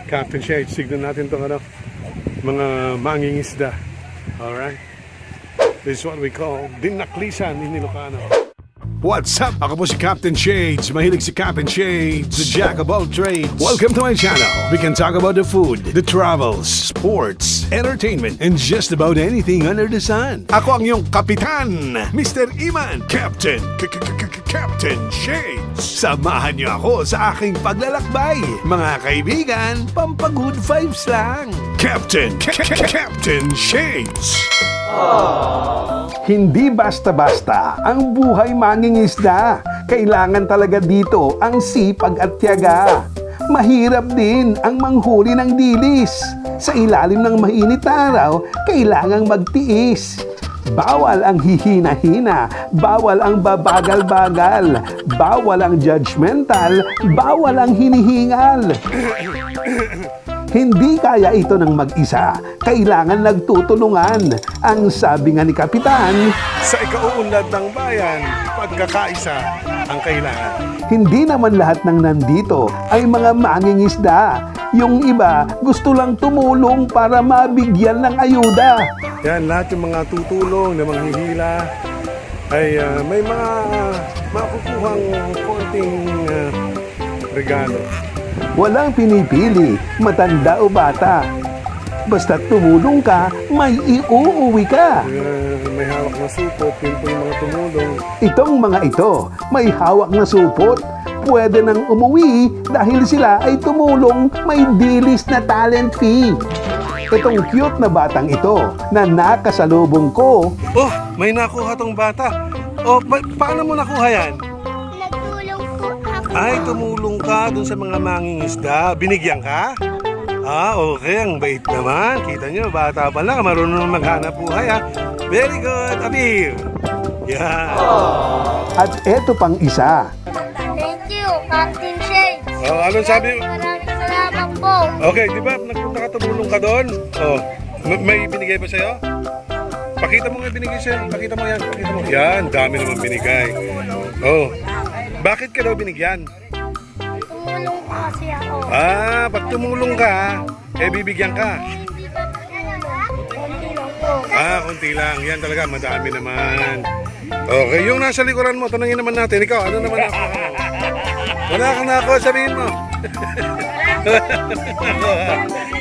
Captain Shades. Signan natin itong ano, mga mangingisda. Alright? This is what we call Dinaklisan in Ilocano. What's up? Ako po si Captain Shades. Mahilig si Captain Shades, the jack of all trades. Welcome to my channel. We can talk about the food, the travels, sports, entertainment, and just about anything under the sun. Ako ang iyong kapitan, Mr. Iman, Captain Shades. Samahan niyo ako sa aking paglalakbay. Mga kaibigan, pampag-good vibes lang. Captain Shades. Hindi basta-basta ang buhay mangingisda. Kailangan talaga dito ang sipag at tiyaga. Mahirap din ang manghuli ng dilis. Sa ilalim ng mainit na araw, kailangang magtiis. Bawal ang hihina-hina, bawal ang babagal-bagal, bawal ang judgmental, bawal ang hinihingal. Hindi kaya ito ng mag-isa, kailangan nagtutulungan. Ang sabi nga ni Kapitan, sa ikauunlad ng bayan, pagkakaisa ang kailangan. Hindi naman lahat ng nandito ay mga mangingisda. Yung iba gusto lang tumulong para mabigyan ng ayuda. Yan, lahat yung mga tutulong na manghihila ay may mga makukuhang konting regalo. Walang pinipili, matanda o bata. Basta tumulong ka, may iuuwi ka. May hawak na supot, yun po yung mga tumulong. Itong mga ito, may hawak na supot. Pwede nang umuwi dahil sila ay tumulong, may dilis na talent fee. Itong cute na batang ito na nakasalubong ko. Oh, may nakuha tong bata. Oh, paano mo nakuha yan? Ay, tumulong ka dun sa mga mangingisda. Binigyan ka? Ah, okay. Ang bait naman. Kita nyo, bata pa lang. Marunong maghanap buhay, ha? Very good, Abir. Yeah. At eto pang isa. Thank you, Captain Shades. Oh, anong sabi? Maraming salamat po. Okay, di ba? Nagpunta ka, tumulong ka doon. Oh, may binigay ba sa'yo? Pakita mo nga binigay sa'yo. Pakita mo yan. Pakita mo. Yan, dami naman binigay. Oh. Bakit ka daw binigyan? Tumulong po kasi ako. Ah, pag tumulong ka, eh bibigyan ka. Hindi pa konti lang po. Ah, konti lang. Yan talaga, madami naman. Okay, yung nasa likuran mo, tanungin naman natin. Ikaw, ano naman ako? Wala kang nakuha, sabihin mo.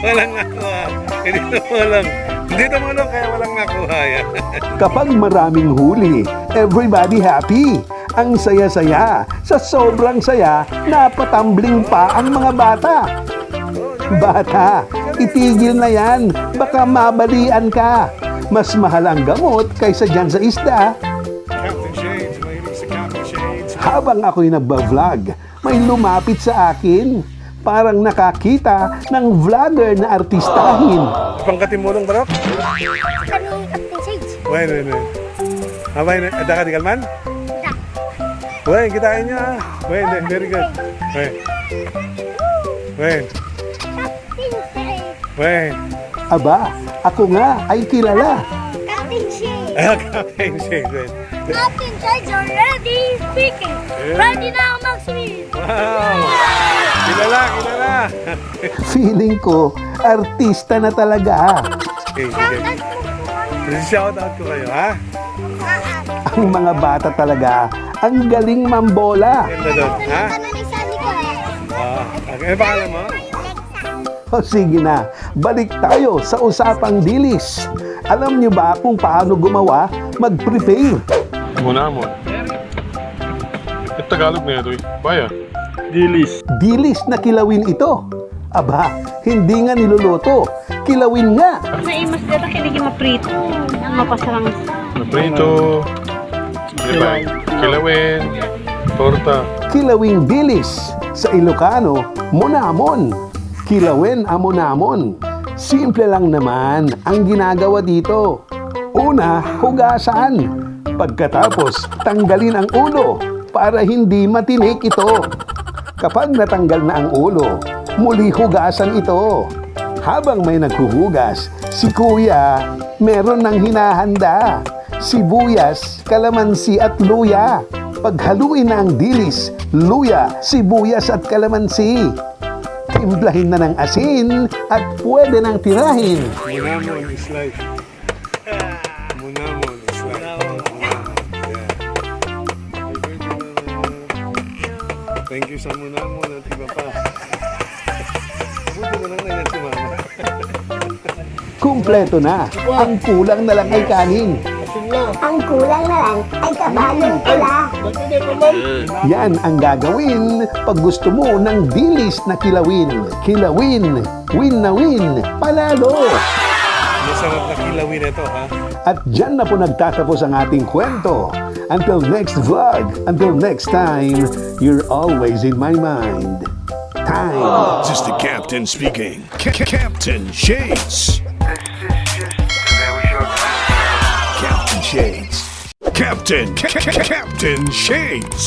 Walang nakuha. Hindi tumulong, kaya walang nakuha yan. Kapag maraming huli, everybody happy. Ang saya-saya, sa sobrang saya, napatambling pa ang mga bata. Bata, itigil na yan, baka mabalian ka. Mas mahal ang gamot kaysa dyan sa isda. Habang ako'y nagba-vlog, may lumapit sa akin. Parang nakakita ng vlogger na artistahin. Pangkatimulong, Marc? Kami Captain Shades. Bueno. Abay, ada ka di Kalman? Wen, kitain niya. Wen, very good. Wen. Wen. Aba, ako nga ay kilala. Captain Shades. Captain Shades. Captain Shades already speaking. Ready na ako mag-speak. Wow! Kilala. Feeling ko, artista na talaga. Okay. Shout out ko kayo, ha? Ang mga bata talaga, ang galing mambola. Ganda doon, ha? Okay, ano pangalan mo? O sige na, balik tayo sa usapang dilis. Alam niyo ba kung paano gumawa? Mag-prepare. Monamon. Tagalog na ito, Baya. Dilis. Dilis na kilawin ito. Aba, hindi nga niluluto. Kilawin nga. Naimas dito kinigi maprito. Mapasarang. Maprito. Kilawin. Torta. Kilawing Dilis. Sa Ilocano, Monamon. Kilawin ang Monamon. Simple lang naman ang ginagawa dito. Una, hugasan. Pagkatapos, tanggalin ang ulo para hindi matinik ito. Kapag natanggal na ang ulo, muli hugasan ito. Habang may naghuhugas, si Kuya meron ng hinahanda. Sibuyas, calamansi at luya. Paghaluin na ang dilis, luya, sibuyas at calamansi. Timplahin na ng asin at pwede nang tirahin. Monamon is life. Monamon is life. Yeah. Thank you sa Monamon at iba pa. Buti mo lang na yan si Mama. Kumpleto na. Ang kulang na lang ay kanin. Ang kulang na lang ay kabalong pula. Yan ang gagawin pag gusto mo ng dilis na kilawin. Kilawin, win na win, panalo! Masarap na kilawin ito, ha? At dyan na po nagtatapos ang ating kwento. Until next vlog, until next time, you're always in my mind. Time. This is the captain speaking. Captain Shades. Captain Shades. Captain Shades.